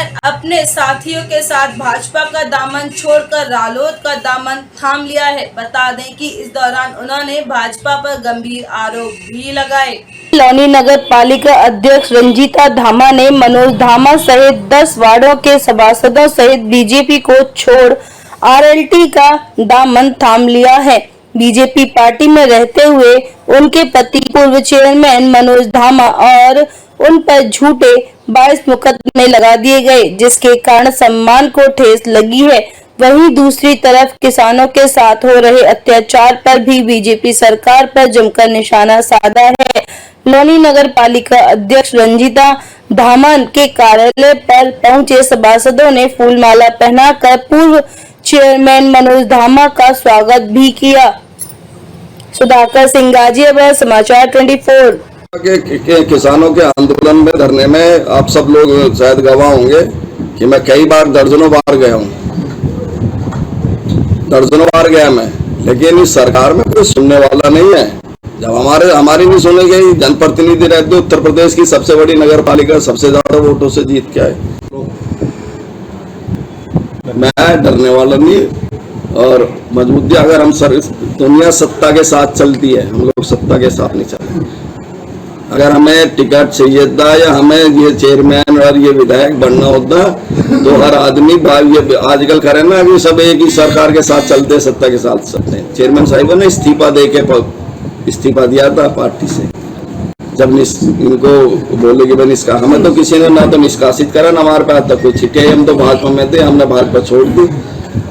Chairman अपने साथियों के साथ भाजपा का दामन छोड़कर रालोद का दामन थाम लिया है। बता दें कि इस दौरान उन्होंने भाजपा पर गंभीर आरोप भी लगाए। लौनी नगर पालिका अध्यक्ष रंजीता धामा ने मनोज धामा सहित 10 वार्डों के सभासदों सहित बीजेपी को छोड़ आरएलटी का दामन थाम लिया है। बीजेपी पार्टी में रहते हुए उनके पति पूर्व चेयरमैन मनोज धामा और उन पर झूठे 22 मुकदमे लगा दिए गए, जिसके कारण सम्मान को ठेस लगी है। वहीं दूसरी तरफ किसानों के साथ हो रहे अत्याचार पर भी बीजेपी सरकार पर जमकर निशाना साधा है। लौनी नगर पालिका अध्यक्ष रंजीता धामा के कार्यालय पर पहुंचे सभासदों ने फूलमाला पहनाकर पूर्व चेयरमैन मनोज धामा का स्वागत भी किया। सुधाकर सिंह गाजियाबाद, समाचार 24। के किसानों के आंदोलन में धरने में आप सब लोग शायद गवाह होंगे कि मैं कई बार दर्जनों बार गया हूँ, दर्जनों बार गया मैं, लेकिन इस सरकार में कोई सुनने वाला नहीं है। जब हमारी नहीं सुनी गई, जनप्रतिनिधि रहते उत्तर प्रदेश की सबसे बड़ी नगर पालिका सबसे ज्यादा वोटों से जीत के आए। मैं डरने वाला नहीं और मजबूती, अगर हम दुनिया सत्ता के साथ चलती है, हम लोग सत्ता के साथ नहीं चलते। अगर हमें टिकट चाहिए था या हमें ये चेयरमैन और ये विधायक बनना होता तो हर आदमी ये आजकल करे ना, अभी सब एक ही सरकार के साथ चलते, सत्ता के साथ चलते हैं। चेयरमैन साहिब ने इस्तीफा दिया था पार्टी से, जब इनको बोले कि भाई हमें तो किसी ने ना तो निष्कासित करा ना हमारे पास तक कोई छिटे। हम तो भाजपा में थे, हमने भाजपा छोड़ दी,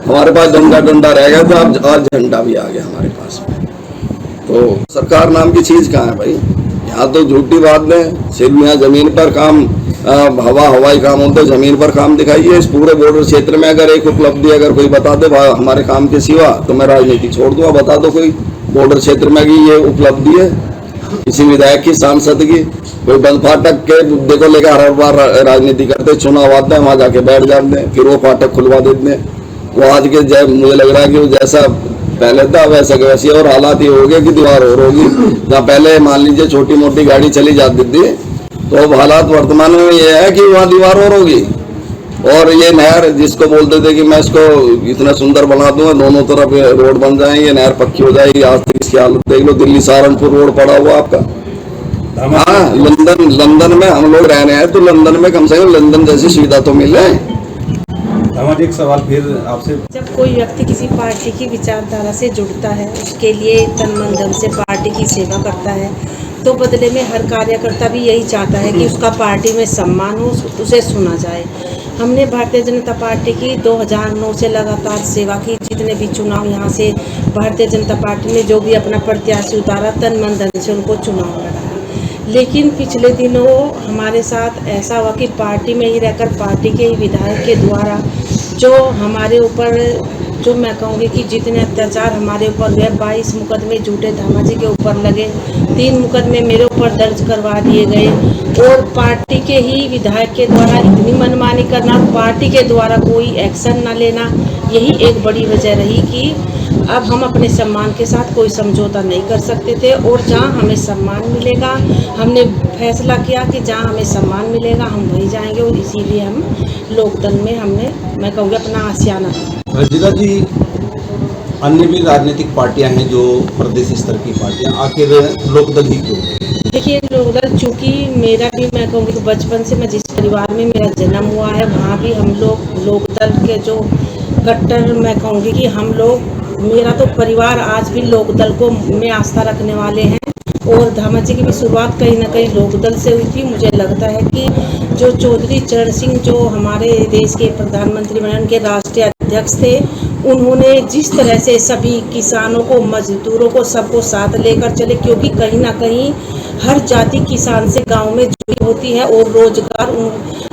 हमारे पास डंडा रह गया था, अब आज झंडा भी आ गया हमारे पास में। तो सरकार नाम की चीज कहाँ है भाई? यहाँ तो झूठी बात है, सिर्फ यहाँ जमीन पर काम, हवाई काम होते, जमीन पर काम दिखाइए। इस पूरे बॉर्डर क्षेत्र में अगर एक उपलब्धि अगर कोई बता दे हमारे काम के सिवा, तो मैं राजनीति छोड़ दूंगा। बता दो कोई बॉर्डर क्षेत्र में की ये उपलब्धि है किसी विधायक की, सांसद की। कोई बंद फाटक के मुद्दे को लेकर हर बार राजनीति करते, चुनाव आता है वहां जाके बैठ जाते हैं, फिर वो फाटक खुलवा देते हैं। वो आज के मुझे लग रहा है कि वो जैसा पहले था वैसा के वैसे, और हालात ये हो गए कि दीवार और होगी। जहाँ पहले मान लीजिए छोटी मोटी गाड़ी चली जाती थी, तो अब हालात वर्तमान में ये है कि वहाँ दीवार और होगी। और ये नहर जिसको बोलते थे कि मैं इसको इतना सुंदर बना दूंगा, दोनों तरफ रोड बन जाएंगे, नहर पक्की हो जाएगी। आज तक इसकी हालत देख लो, दिल्ली सहारनपुर रोड पड़ा हुआ आपका। हाँ, लंदन में हम लोग रह रहे हैं, तो लंदन में कम से कम लंदन जैसी सुविधा तो मिले। एक सवाल फिर आपसे, जब कोई व्यक्ति किसी पार्टी की विचारधारा से जुड़ता है, उसके लिए तन मन धन से पार्टी की सेवा करता है, तो बदले में हर कार्यकर्ता भी यही चाहता है कि उसका पार्टी में सम्मान हो, उसे सुना जाए। हमने भारतीय जनता पार्टी की 2009 से लगातार सेवा की। जितने भी चुनाव यहाँ से भारतीय जनता पार्टी ने जो भी अपना प्रत्याशी उतारा, तन मन धन से उनको चुनाव लड़ाया। लेकिन पिछले दिनों हमारे साथ ऐसा हुआ कि पार्टी में ही रहकर पार्टी के ही विधायक के द्वारा जो हमारे ऊपर, जो मैं कहूँगी कि जितने अत्याचार हमारे ऊपर हुए, 22 मुकदमे झूठे धामा जी के ऊपर लगे, 3 मुकदमे मेरे ऊपर दर्ज करवा दिए गए, और पार्टी के ही विधायक के द्वारा इतनी मनमानी करना, पार्टी के द्वारा कोई एक्शन न लेना, यही एक बड़ी वजह रही कि अब हम अपने सम्मान के साथ कोई समझौता नहीं कर सकते थे। और जहाँ हमें सम्मान मिलेगा, हमने फैसला किया कि जहाँ हमें सम्मान मिलेगा हम वहीं जाएंगे, और इसीलिए हम लोकदल में हमने, मैं कहूँगी, अपना आशियाना। रंजीता जी, अन्य भी राजनीतिक पार्टियां हैं जो प्रदेश स्तर की पार्टियां, आखिर लोकदल ही क्यों? देखिए, लोकदल चूँकि मेरा भी, मैं कहूँगी, बचपन से मैं जिस परिवार में मेरा जन्म हुआ है, वहाँ भी हम लोग लोकदल के जो कट्टर, मैं कहूँगी कि हम लोग, मेरा तो परिवार आज भी लोकदल को में आस्था रखने वाले हैं। और धामा जी की भी शुरुआत कहीं ना कहीं लोकदल से हुई थी। मुझे लगता है कि जो चौधरी चरण सिंह, जो हमारे देश के प्रधानमंत्री बने, उनके राष्ट्रीय अध्यक्ष थे, उन्होंने जिस तरह से सभी किसानों को, मजदूरों को, सबको साथ लेकर चले, क्योंकि कहीं ना कहीं हर जाति किसान से गांव में जुड़ी होती है, और रोजगार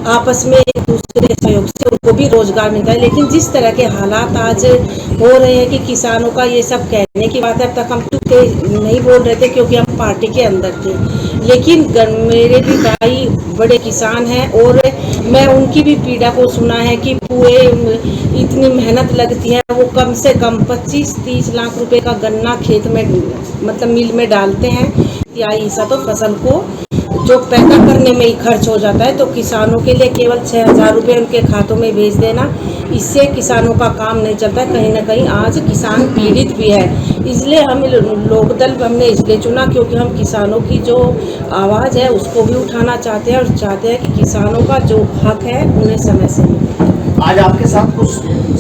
आपस में एक दूसरे सहयोग से उनको भी रोजगार मिलता है। लेकिन जिस तरह के हालात आज हो रहे हैं कि किसानों का, ये सब कहने की बात है, तक हम नहीं बोल रहे थे क्योंकि हम पार्टी के अंदर थे। लेकिन मेरे भी भाई बड़े किसान हैं, और मैं उनकी भी पीड़ा को सुना है कि पूरे इतनी मेहनत लगती है, वो कम से कम 25-30 लाख रुपए का गन्ना खेत में, मतलब मिल में डालते हैं, तिहाई हिस्सा तो फसल को जो पैदा करने में ही खर्च हो जाता है, तो किसानों के लिए केवल 6,000 रुपये उनके खातों में भेज देना, इससे किसानों का काम नहीं चलता है। कहीं ना कहीं आज किसान पीड़ित भी है। इसलिए हम लोकदल हमने इसलिए चुना क्योंकि हम किसानों की जो आवाज़ है उसको भी उठाना चाहते हैं और चाहते हैं कि किसानों का जो हक है उन्हें समय से मिले। आज आपके साथ कुछ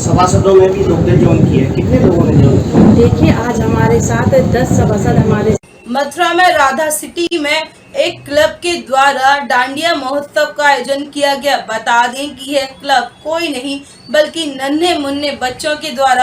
सभासदों में भी लोकदल ज्वाइन किए, कितने लोगों ने ज्वाइन किया? देखिए, आज हमारे साथ 10 सभासद हमारे मथुरा में राधा सिटी में एक क्लब के द्वारा डांडिया महोत्सव का आयोजन किया गया। बता दें कि यह क्लब कोई नहीं बल्कि नन्हे मुन्ने बच्चों के द्वारा